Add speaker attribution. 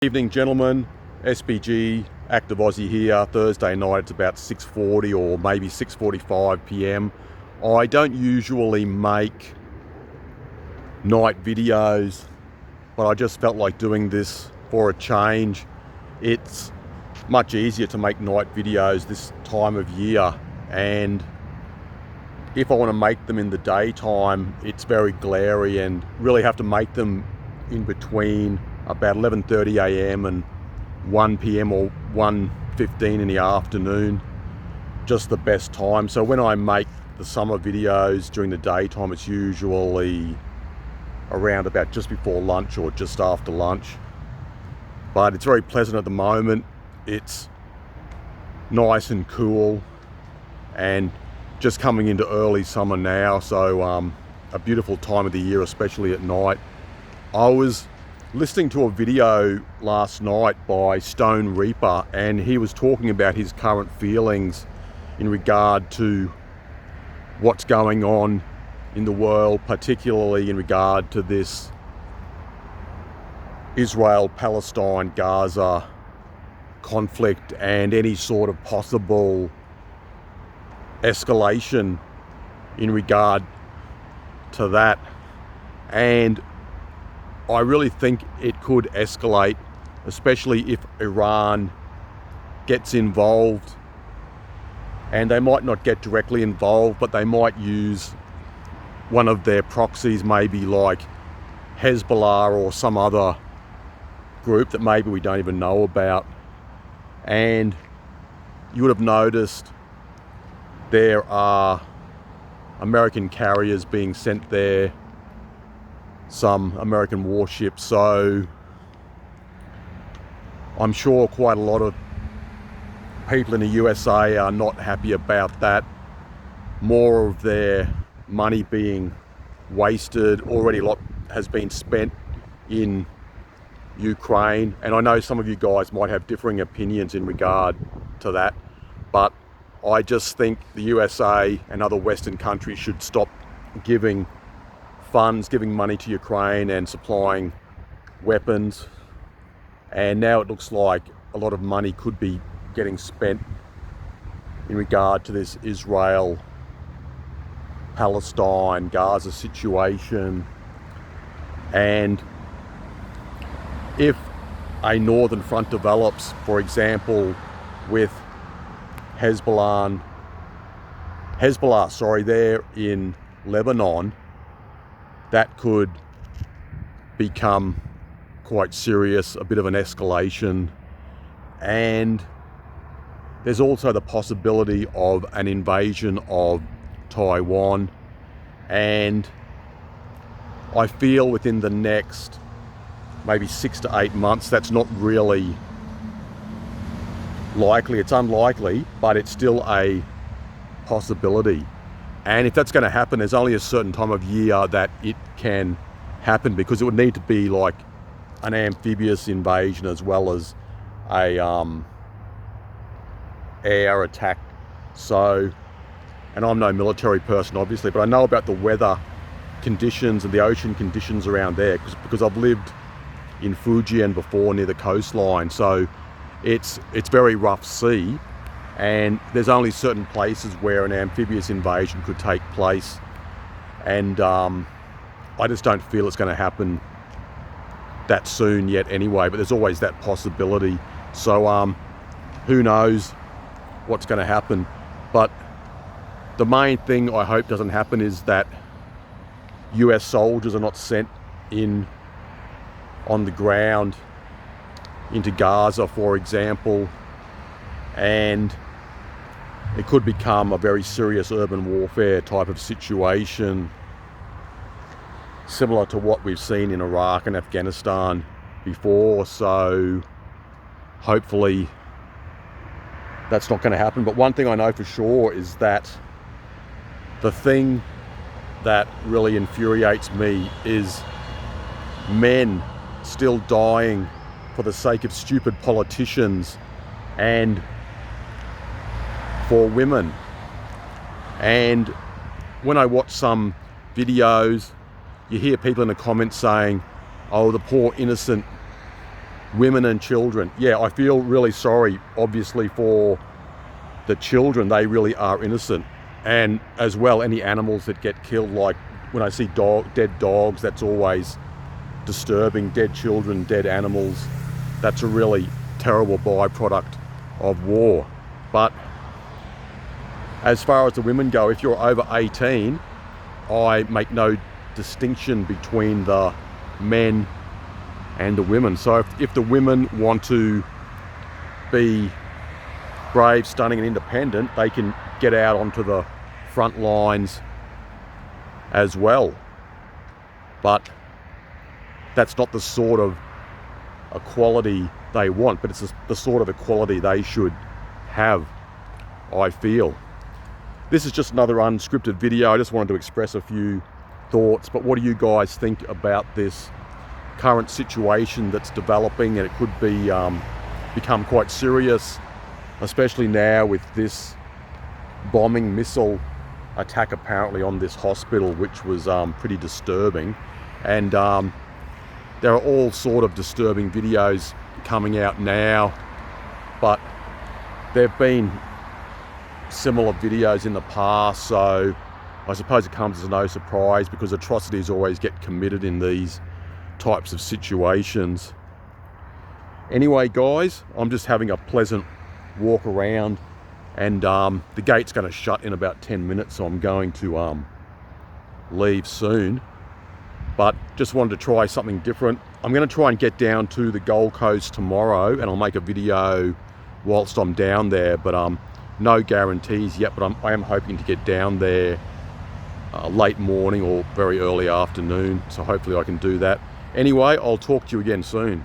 Speaker 1: Evening, gentlemen. SBG Active Aussie here. Thursday night, it's about 6:40 or maybe 6:45 p.m. I don't usually make night videos, but I just felt like doing this for a change. It's much easier to make night videos this time of year, and if I want to make them in the daytime, it's very glary and really have to make them in between about 11:30 a.m. and 1 p.m. or 1:15 in the afternoon, just the best time. So when I make the summer videos during the daytime, it's usually around about just before lunch or just after lunch. But it's very pleasant at the moment. It's nice and cool and just coming into early summer now, so a beautiful time of the year, especially at night. I was listening to a video last night by Stone Reaper, and he was talking about his current feelings in regard to what's going on in the world, particularly in regard to this Israel-Palestine-Gaza conflict and any sort of possible escalation in regard to that. And I really think it could escalate, especially if Iran gets involved. And they might not get directly involved, but they might use one of their proxies, maybe like Hezbollah or some other group that maybe we don't even know about. And you would have noticed there are American carriers being sent there, some American warships, so I'm sure quite a lot of people in the USA are not happy about that. More of their money being wasted. Already a lot has been spent in Ukraine, and I know some of you guys might have differing opinions in regard to that, but I just think the USA and other Western countries should stop giving funds, giving money to Ukraine and supplying weapons. And now it looks like a lot of money could be getting spent in regard to this Israel, Palestine, Gaza situation. And if a northern front develops, for example, with Hezbollah, there in Lebanon, that could become quite serious, a bit of an escalation. And there's also the possibility of an invasion of Taiwan. And I feel within the next maybe 6 to 8 months, that's not really likely. It's unlikely, but it's still a possibility. And if that's going to happen, there's only a certain time of year that it can happen, because it would need to be like an amphibious invasion as well as a air attack. So, and I'm no military person obviously, but I know about the weather conditions and the ocean conditions around there because I've lived in Fujian before, near the coastline. So it's very rough sea, and there's only certain places where an amphibious invasion could take place, and I just don't feel it's going to happen that soon yet anyway, but there's always that possibility. So who knows what's going to happen. But the main thing I hope doesn't happen is that US soldiers are not sent in on the ground into Gaza, for example, and it could become a very serious urban warfare type of situation, similar to what we've seen in Iraq and Afghanistan before. So hopefully that's not going to happen. But one thing I know for sure is that the thing that really infuriates me is men still dying for the sake of stupid politicians and for women. And when I watch some videos, you hear people in the comments saying, oh, the poor innocent women and children. Yeah, I feel really sorry, obviously, for the children. They really are innocent. And as well, any animals that get killed, like when I see dead dogs, that's always disturbing. Dead children, dead animals, that's a really terrible byproduct of war. But as far as the women go, if you're over 18, I make no distinction between the men and the women. So if the women want to be brave, stunning and independent, they can get out onto the front lines as well. But that's not the sort of equality they want, but it's the sort of equality they should have, I feel. This is just another unscripted video. I just wanted to express a few thoughts, but what do you guys think about this current situation that's developing? And it could be become quite serious, especially now with this bombing missile attack apparently on this hospital, which was pretty disturbing. And there are all sort of disturbing videos coming out now, but there have been similar videos in the past, so I suppose it comes as no surprise, because atrocities always get committed in these types of situations. Anyway guys, I'm just having a pleasant walk around, and the gate's going to shut in about 10 minutes, so I'm going to leave soon. But just wanted to try something different. I'm going to try and get down to the Gold Coast tomorrow, and I'll make a video whilst I'm down there, but no guarantees yet, but I am hoping to get down there late morning or very early afternoon, so hopefully I can do that. Anyway, I'll talk to you again soon.